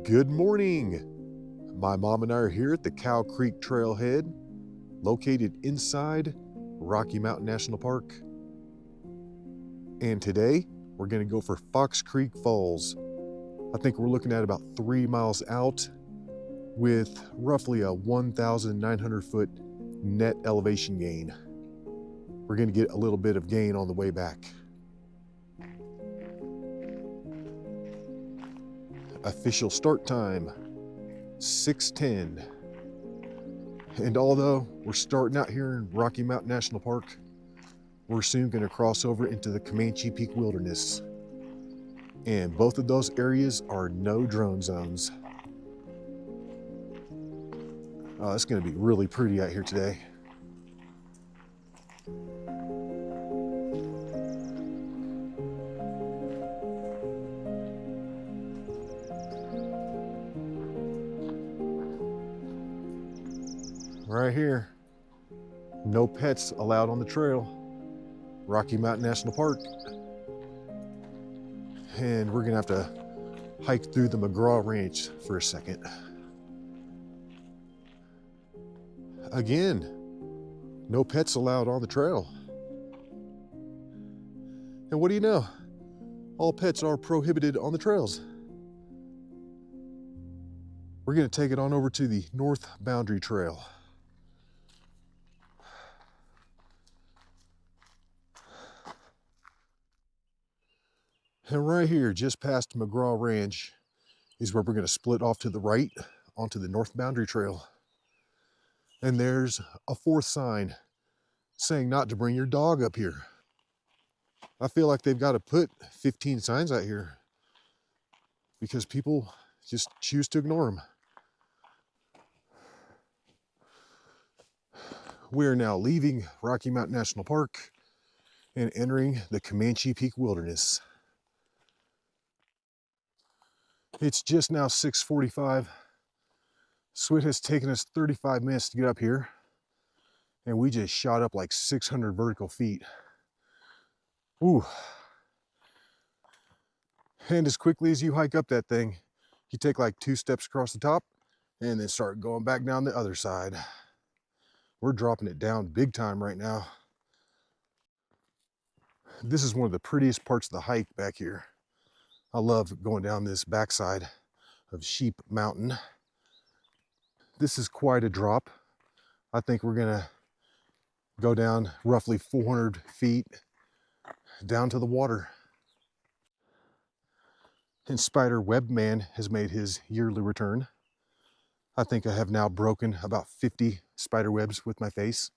Good morning. My mom and I are here at the Cow Creek Trailhead, located inside Rocky Mountain National Park. And today, we're gonna go for Fox Creek Falls. I think we're looking at about 3 miles out with roughly a 1,900 foot net elevation gain. We're gonna get a little bit of gain on the way back. Official start time, 6:10. And although we're starting out here in Rocky Mountain National Park, we're soon gonna cross over into the Comanche Peak Wilderness. And both of those areas are no drone zones. It's gonna be really pretty out here today. Right here, no pets allowed on the trail, Rocky Mountain National Park. And we're gonna have to hike through the McGraw Ranch for a second. Again, no pets allowed on the trail. And what do you know? All pets are prohibited on the trails. We're gonna take it on over to the North Boundary Trail. And right here, just past McGraw Ranch, is where we're gonna split off to the right onto the North Boundary Trail. And there's a fourth sign saying not to bring your dog up here. I feel like they've got to put 15 signs out here because people just choose to ignore them. We're now leaving Rocky Mountain National Park and entering the Comanche Peak Wilderness. It's just now 6:45. So it has taken us 35 minutes to get up here, and we just shot up like 600 vertical feet. Ooh. And as quickly as you hike up that thing, you take like 2 steps across the top and then start going back down the other side. We're dropping it down big time right now. This is one of the prettiest parts of the hike back here. I love going down this backside of Sheep Mountain. This is quite a drop. I think we're gonna go down roughly 400 feet down to the water. And Spider Web Man has made his yearly return. I think I have now broken about 50 spider webs with my face.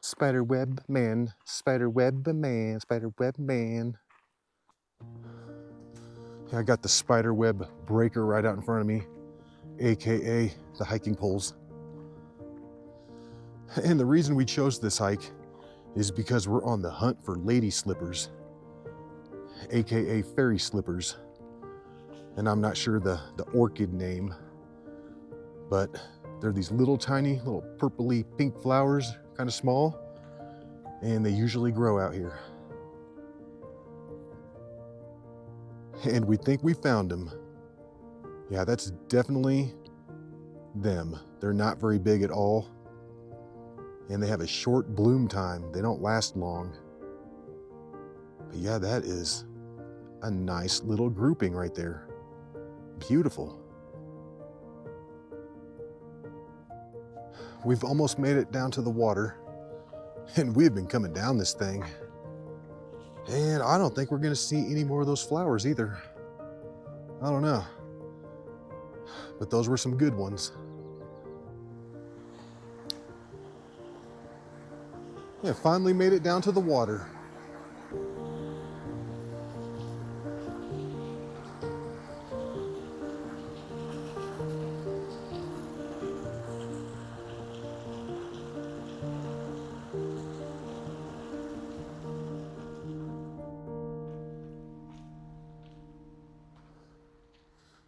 Spider Web Man, Spider Web Man, Spider Web Man. I got the spider web breaker right out in front of me, AKA the hiking poles. And the reason we chose this hike is because we're on the hunt for lady slippers, AKA fairy slippers. And I'm not sure the orchid name, but they're these little tiny, little purpley pink flowers, kind of small, and they usually grow out here. And we think we found them. Yeah, that's definitely them. They're not very big at all, and they have a short bloom time. They don't last long. But yeah, that is a nice little grouping right there. Beautiful. We've almost made it down to the water, and we've been coming down this thing. And I don't think we're gonna see any more of those flowers either. I don't know. But those were some good ones. Yeah, finally made it down to the water.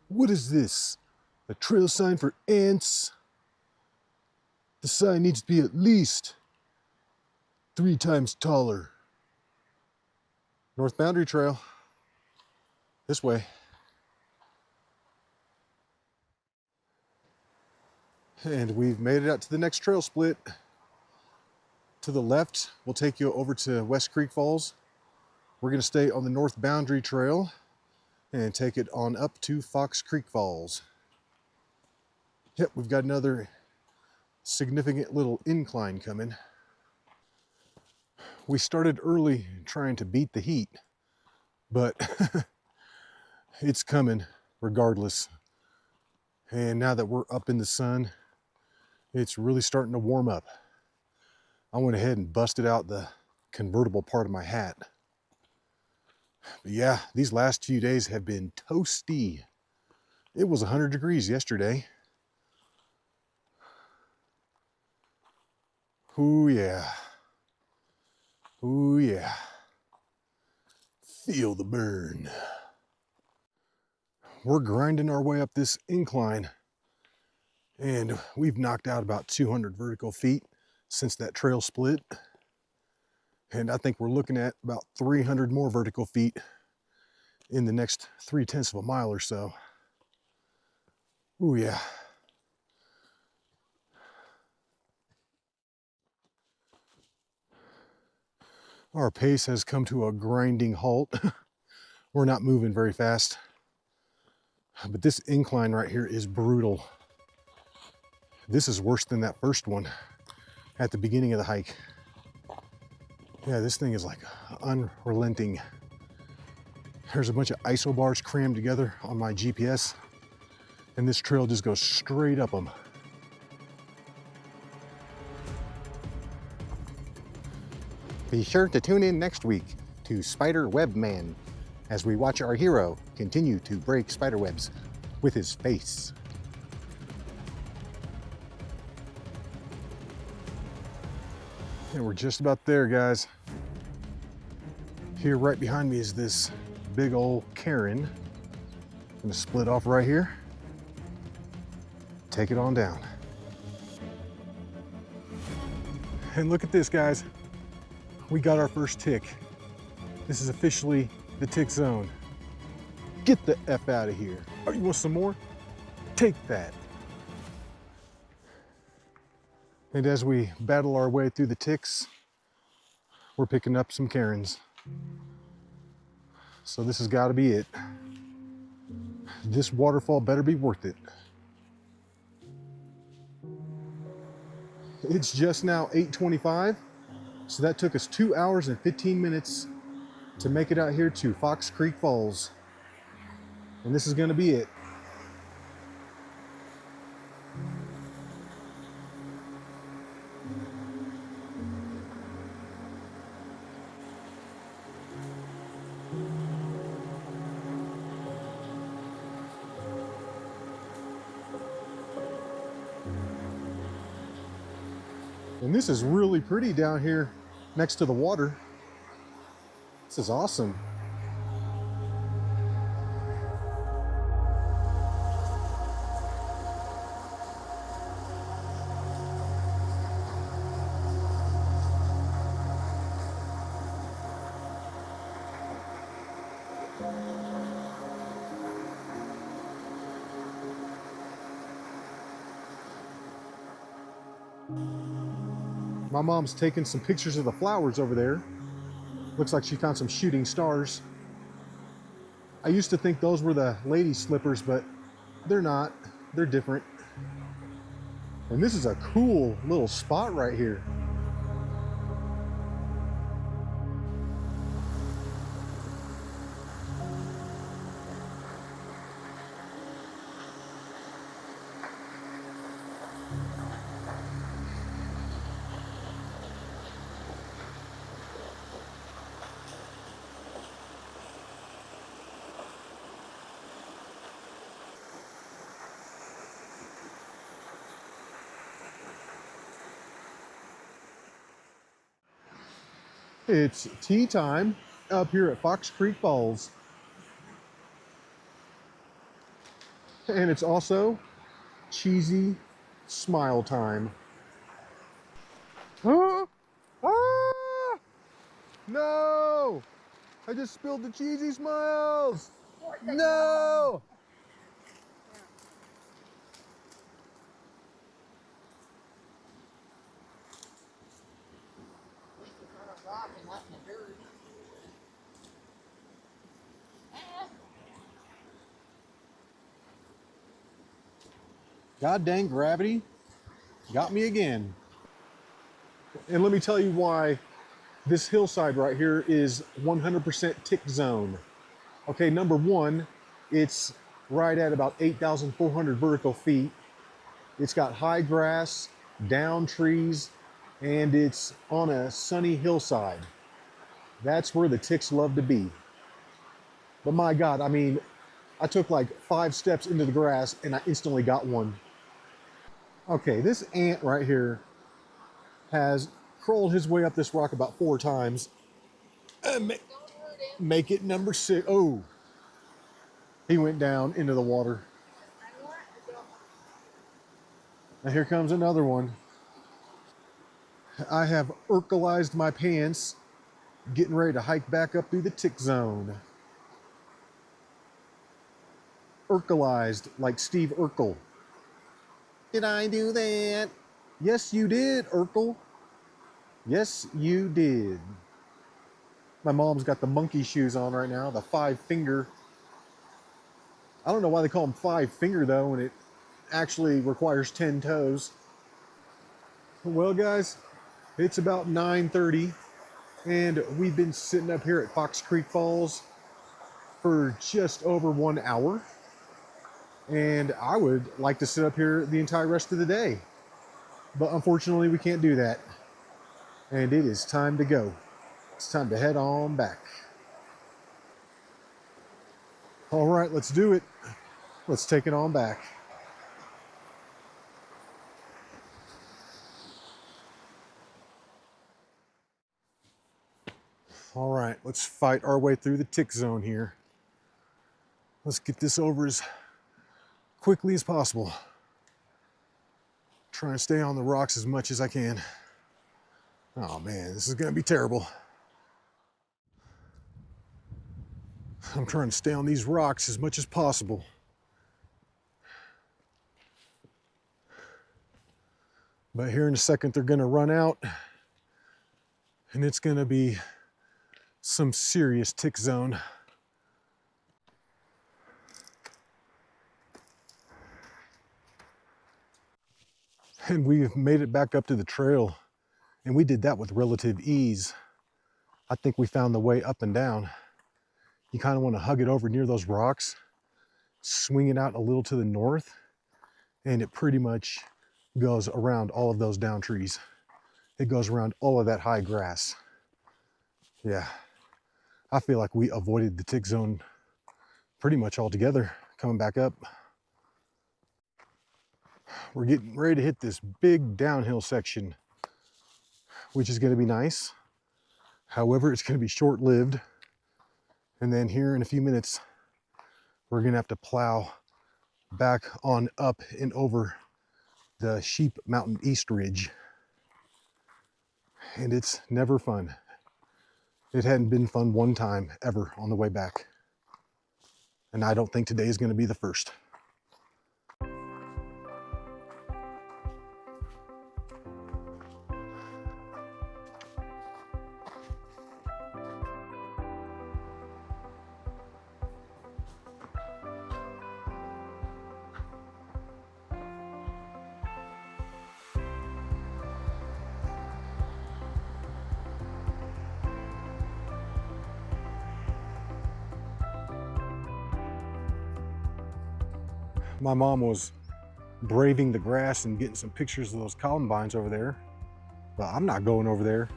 What is this? A trail sign for ants? The sign needs to be at least 3 times taller. North Boundary Trail. This way. And we've made it out to the next trail split. To the left, we'll take you over to West Creek Falls. We're gonna stay on the North Boundary Trail and take it on up to Fox Creek Falls. Yep, we've got another significant little incline coming. We started early trying to beat the heat, but it's coming regardless. And now that we're up in the sun, it's really starting to warm up. I went ahead and busted out the convertible part of my hat. But yeah, these last few days have been toasty. It was 100 degrees yesterday. Ooh yeah. Ooh yeah. Feel the burn. We're grinding our way up this incline, and we've knocked out about 200 vertical feet since that trail split. And I think we're looking at about 300 more vertical feet in the next 0.3 of a mile or so. Ooh yeah. Our pace has come to a grinding halt. We're not moving very fast. But this incline right here is brutal. This is worse than that first one at the beginning of the hike. Yeah, this thing is like unrelenting. There's a bunch of isobars crammed together on my GPS, and this trail just goes straight up them. Be sure to tune in next week to Spider Web Man as we watch our hero continue to break spider webs with his face. And we're just about there, guys. Here right behind me is this big old cairn. I'm gonna split off right here. Take it on down. And look at this, guys. We got our first tick. This is officially the tick zone. Get the F out of here. Oh, you want some more? Take that. And as we battle our way through the ticks, we're picking up some cairns. So this has got to be it. This waterfall better be worth it. It's just now 8:25, so that took us 2 hours and 15 minutes to make it out here to Fox Creek Falls. And this is going to be it. And this is really pretty down here next to the water. This is awesome. My mom's taking some pictures of the flowers over there. Looks like she found some shooting stars. I used to think those were the lady slippers, but they're not. They're different. And this is a cool little spot right here. It's tea time up here at Fox Creek Falls. And it's also cheesy smile time. Huh? Ah! No! I just spilled the cheesy smiles! No! God dang gravity got me again. And let me tell you why this hillside right here is 100% tick zone. Okay, number one, it's right at about 8,400 vertical feet. It's got high grass, down trees, and it's on a sunny hillside. That's where the ticks love to be. But my God, I mean, I took like 5 steps into the grass and I instantly got one. Okay, this ant right here has crawled his way up this rock about 4 times. Make it number 6. Oh, he went down into the water. Now here comes another one. I have Urkelized my pants, getting ready to hike back up through the tick zone. Urkelized, like Steve Urkel. Did I do that? Yes, you did, Urkel. Yes, you did. My mom's got the monkey shoes on right now, the 5-finger. I don't know why they call them 5-finger though, when it actually requires 10 toes. Well, guys, it's about 9:30, and we've been sitting up here at Fox Creek Falls for just over 1 hour. And I would like to sit up here the entire rest of the day. But unfortunately, we can't do that. And it is time to go. It's time to head on back. All right, let's do it. Let's take it on back. All right, let's fight our way through the tick zone here. Let's get this over as quickly as possible. Try and stay on the rocks as much as I can. Oh man, this is gonna be terrible. I'm trying to stay on these rocks as much as possible. But here in a second, they're gonna run out, and it's gonna be some serious tick zone. And we've made it back up to the trail, and we did that with relative ease. I think we found the way up and down. You kind of want to hug it over near those rocks, swing it out a little to the north, and it pretty much goes around all of those down trees. It goes around all of that high grass. Yeah, I feel like we avoided the tick zone pretty much altogether coming back up. We're getting ready to hit this big downhill section, which is going to be nice. However, it's going to be short-lived. And then here in a few minutes, we're going to have to plow back on up and over the Sheep Mountain East Ridge. And it's never fun. It hadn't been fun one time ever on the way back. And I don't think today is going to be the first. My mom was braving the grass and getting some pictures of those columbines over there. But I'm not going over there.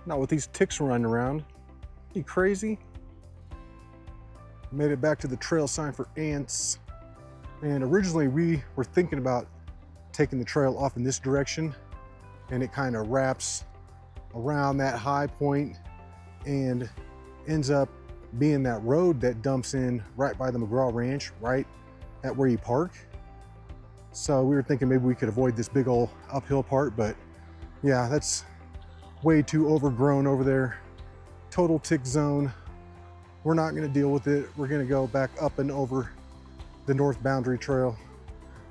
Not with these ticks running around. You crazy? Made it back to the trail sign for ants. And originally we were thinking about taking the trail off in this direction, and it kind of wraps around that high point and ends up being that road that dumps in right by the McGraw Ranch, right at where you park. So we were thinking maybe we could avoid this big old uphill part, but yeah, that's way too overgrown over there. Total tick zone. We're not gonna deal with it. We're gonna go back up and over the North Boundary Trail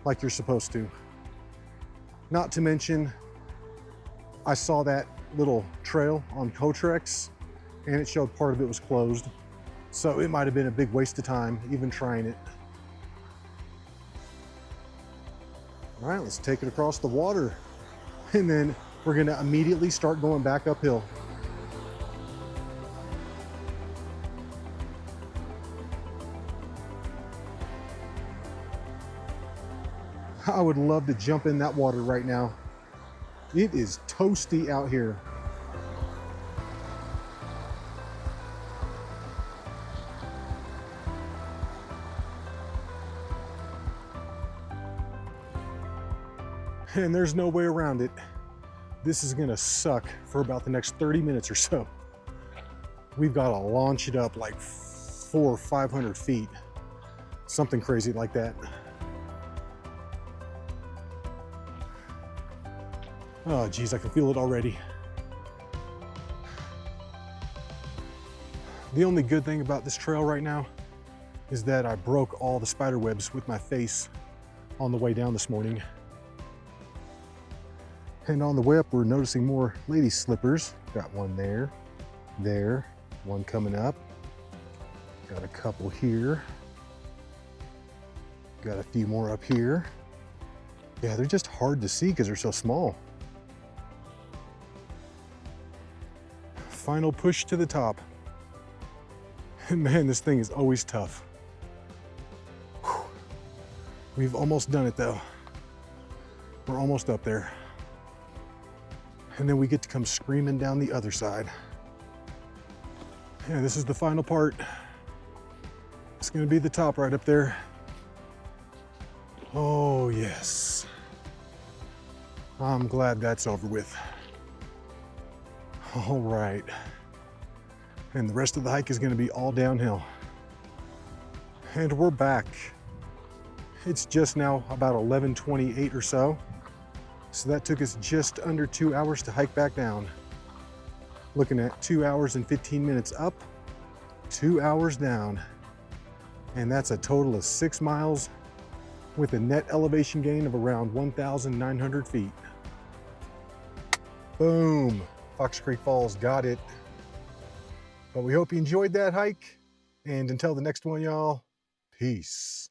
like you're supposed to. Not to mention, I saw that little trail on Cotrex and it showed part of it was closed. So it might have been a big waste of time even trying it. All right, let's take it across the water. And then we're gonna immediately start going back uphill. I would love to jump in that water right now. It is toasty out here. And there's no way around it. This is gonna suck for about the next 30 minutes or so. We've got to launch it up like 400 or 500 feet. Something crazy like that. Oh geez, I can feel it already. The only good thing about this trail right now is that I broke all the spider webs with my face on the way down this morning. And on the way up, we're noticing more lady slippers. Got one there, one coming up. Got a couple here. Got a few more up here. Yeah, they're just hard to see because they're so small. Final push to the top. And man, this thing is always tough. Whew. We've almost done it though. We're almost up there. And then we get to come screaming down the other side. Yeah, this is the final part. It's gonna be the top right up there. Oh yes. I'm glad that's over with. All right. And the rest of the hike is gonna be all downhill. And we're back. It's just now about 11:28 or so. So that took us just under 2 hours to hike back down. Looking at 2 hours and 15 minutes up, 2 hours down. And that's a total of 6 miles with a net elevation gain of around 1,900 feet. Boom, Fox Creek Falls got it. But we hope you enjoyed that hike. And until the next one, y'all, peace.